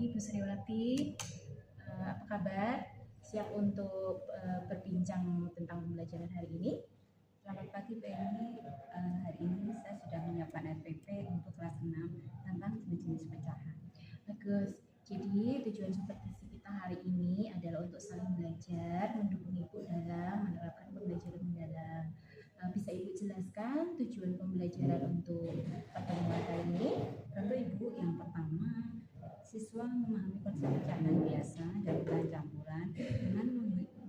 Ibu Sriwati, apa kabar? Siap untuk berbincang tentang pembelajaran hari ini? Selamat pagi Bu Eni. Hari ini saya sudah menyiapkan SPP untuk kelas 6 tentang jenis-jenis pecahan. Bagus. Jadi tujuan supervisi kita hari ini adalah untuk saling belajar, mendukung Ibu dalam menerapkan pembelajaran mendalam. Bisa Ibu jelaskan tujuan pembelajaran untuk pertemuan kali ini? Tentu Ibu, yang pertama, siswa memahami konsep pecahan biasa dan pecahan campuran dengan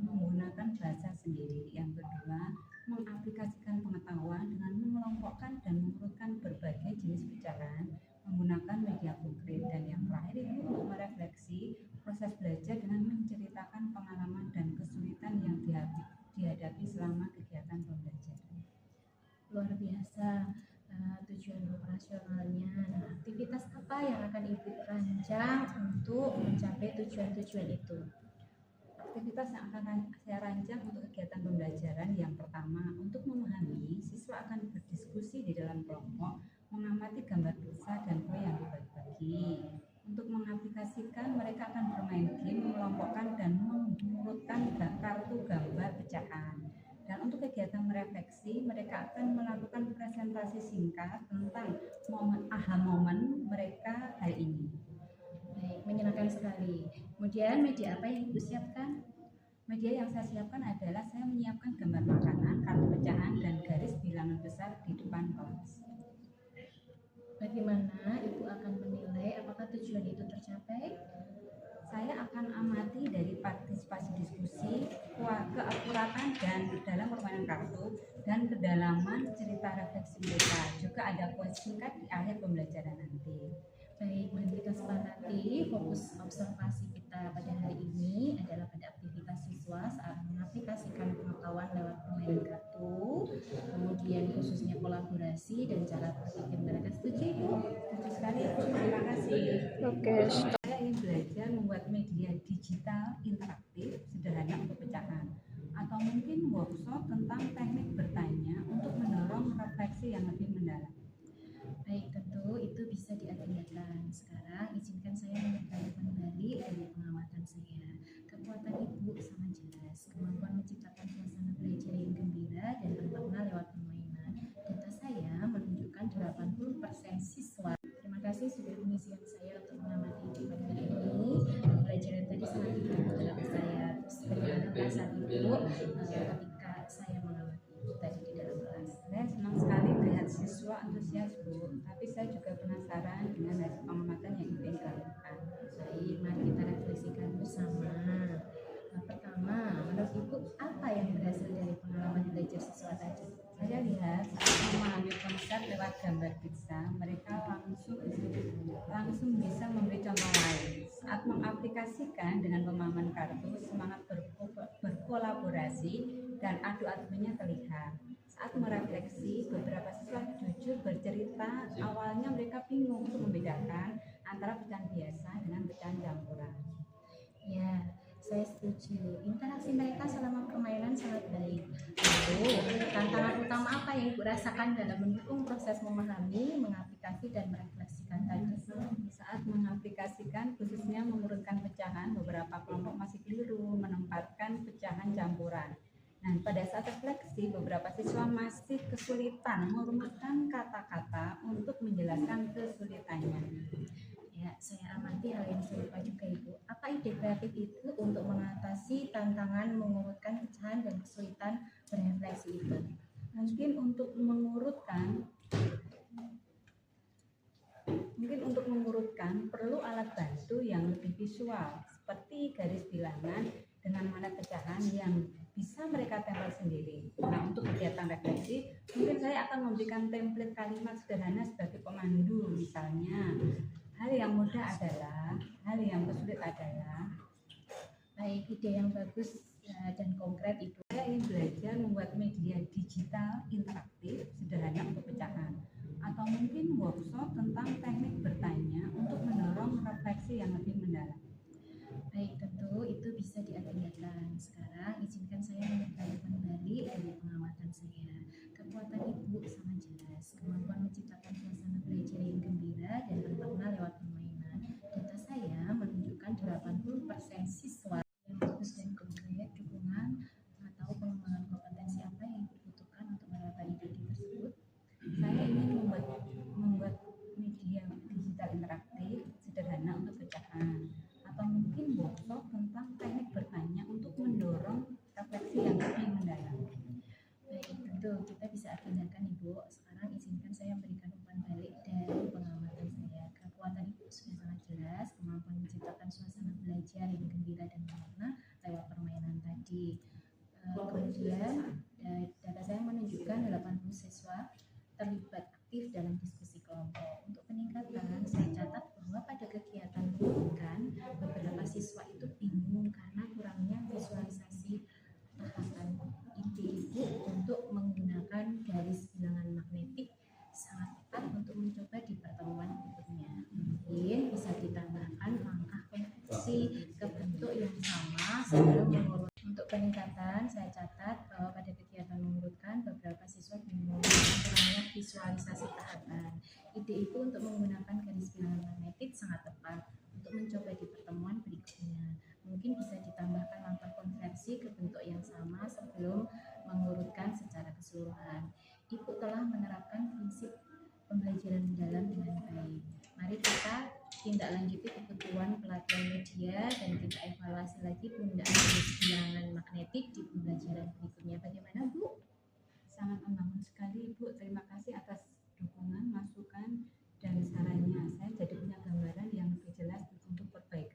menggunakan bahasa sendiri. Yang kedua, mengaplikasikan pengetahuan dengan mengelompokkan dan mengurutkan berbagai jenis pecahan menggunakan media konkret. Dan yang terakhir Ibu, untuk merefleksi proses belajar dengan menceritakan pengalaman dan kesulitan yang dihadapi selama kegiatan pembelajaran. Luar biasa. Tujuan operasionalnya. Nah, aktivitas apa yang akan Ibu rancang untuk mencapai tujuan-tujuan itu? Aktivitas yang akan saya rancang untuk kegiatan pembelajaran, yang pertama, untuk memahami, siswa akan berdiskusi di dalam kelompok, mengamati gambar pizza dan kue yang dibagi-bagi. Untuk mengaplikasikan, mereka akan bermain game, mengelompokkan dan mengurutkan kartu gambar pecahan. Dan untuk kegiatan merefleksi, mereka akan melakukan presentasi singkat tentang momen mereka hari ini. Baik, menyenangkan sekali. Kemudian media apa yang Ibu siapkan? Media yang saya siapkan adalah saya menyiapkan gambar makanan, kartu pecahan, dan garis bilangan besar di depan kelas. Bagaimana Ibu akan menilai apakah tujuan itu tercapai? Saya akan amati dari partisipasi diskusi, keakuratan dan dalam permainan kartu, dan kedalaman cerita refleksi mereka. Juga ada kuis singkat di akhir pembelajaran nanti. Baik, mari kita sepakati fokus observasi kita pada hari ini adalah pada aktivitas siswa saat mengaplikasikan pengetahuan lewat permainan kartu, kemudian khususnya kolaborasi dan cara berpikir mereka. Setuju Ibu? Setuju sekali Ibu, terima kasih. Oke, Saya ingin belajar membuat media digital interaktif sederhana untuk pecahan, atau mungkin workshop tentang teknik bertanya untuk mendorong refleksi yang lebih mendalam. Baik, tentu itu bisa diagendakan. Sekarang izinkan saya memberikan kembali dari pengamatan saya. Kekuatan Ibu sangat jelas, kemampuan menciptakan suasana belajar yang gembira dan bermakna lewat permainan. Data saya menunjukkan 80% siswa. Terima kasih sudah mengisikan saya untuk mengamati Ibu pada hari ini. Pembelajaran tadi sangat berguna dalam saya. Terus bagaimana perasaan Ibu ketika saya mengamati Ibu tadi di dalam kelas? Saya senang sekali melihat siswa antusias Bu, tapi saya juga penasaran dengan hasil pengamatan yang Ibu ingin lakukan. Baik, mari kita refleksikan bersama. Pertama, menurut Ibu apa yang berhasil dari pengalaman belajar siswa tadi? Saya lihat saat memahami konsep lewat gambar pizza, mereka langsung bisa memberi contoh lain. Saat mengaplikasikan dengan pemahaman kartu, semangat berkolaborasi dan adu argumennya terlihat. Saat merefleksi, beberapa siswa jujur bercerita awalnya mereka bingung untuk membedakan antara pecahan biasa dengan pecahan campuran. Ya, saya setuju. Interaksi mereka selama permainan sangat baik. Lalu, tantangan utama apa yang Ibu rasakan dalam mendukung proses memahami, mengaplikasi, dan merefleksikan tadi? Saat mengaplikasikan, khususnya mengurutkan pecahan, beberapa kelompok masih keliru menempatkan pecahan campuran. Nah, pada saat refleksi, beberapa siswa masih kesulitan merumuskan kata-kata untuk menjelaskan kesulitannya. Ya, saya amati hal yang serupa juga Ibu. Apa ide kreatif itu untuk mengatasi tantangan mengurutkan pecahan dan kesulitan berefleksi itu? Mungkin untuk mengurutkan perlu alat bantu yang lebih visual, seperti garis bilangan dengan mana pecahan yang bisa mereka tempel sendiri. Nah, untuk kegiatan refleksi, mungkin saya akan memberikan template kalimat sederhana sebagai pemandu. Misalnya, hal yang mudah adalah, hal yang sulit adalah. Baik, ide yang bagus dan konkret Ibu. Saya ingin belajar membuat media digital interaktif sederhana untuk pecahan, atau mungkin workshop tentang teknik bertanya untuk mendorong refleksi yang lebih mendalam. Baik, tentu itu bisa diagendakan. Sekarang izinkan saya memberikan kembali dari pengamatan saya. Kekuatan Ibu sangat jelas, kemampuan menciptakan suasana belajar yang gembira dan bermakna lewat permainan. Data saya menunjukkan tindakan Ibu. Sekarang izinkan saya memberikan umpan balik dari pengamatan saya. Kekuatan Ibu sudah sangat jelas, kemampuan menciptakan suasana belajar yang gembira dan mewarna lewat permainan tadi. Kemudian data saya menunjukkan 80 siswa terlibat aktif dalam diskusi kelompok. Untuk peningkatan, saya catat bahwa pada kegiatan pendidikan, beberapa siswa itu bingung karena kurangnya visualisasi tahapan. Ide Ibu untuk menggunakan garis bilangan magnetik sangat tepat untuk mencoba di pertemuan berikutnya. Mungkin bisa ditambahkan langkah konversi ke bentuk yang sama sebelum mengurut. Untuk peningkatan, saya catat bahwa pada kegiatan mengurutkan, beberapa siswa bingung kurangnya visualisasi tahapan. Ide itu untuk menggunakan garis bilangan magnetik sangat tepat untuk mencoba di pertemuan berikutnya. Mungkin bisa ditambahkan langkah konversi ke bentuk yang sama sebelum mengurutkan secara keseluruhan. Ibu telah menerapkan prinsip pembelajaran mendalam dengan baik. Mari kita tindak lanjuti kebutuhan pelatihan media dan kita evaluasi lagi penggunaan garis bilangan magnetik di pembelajaran berikutnya. Bagaimana Bu? Sangat membangun sekali Ibu. Terima kasih atas dukungan, masukan, dan sarannya. Saya jadi punya gambaran yang lebih jelas untuk perbaikan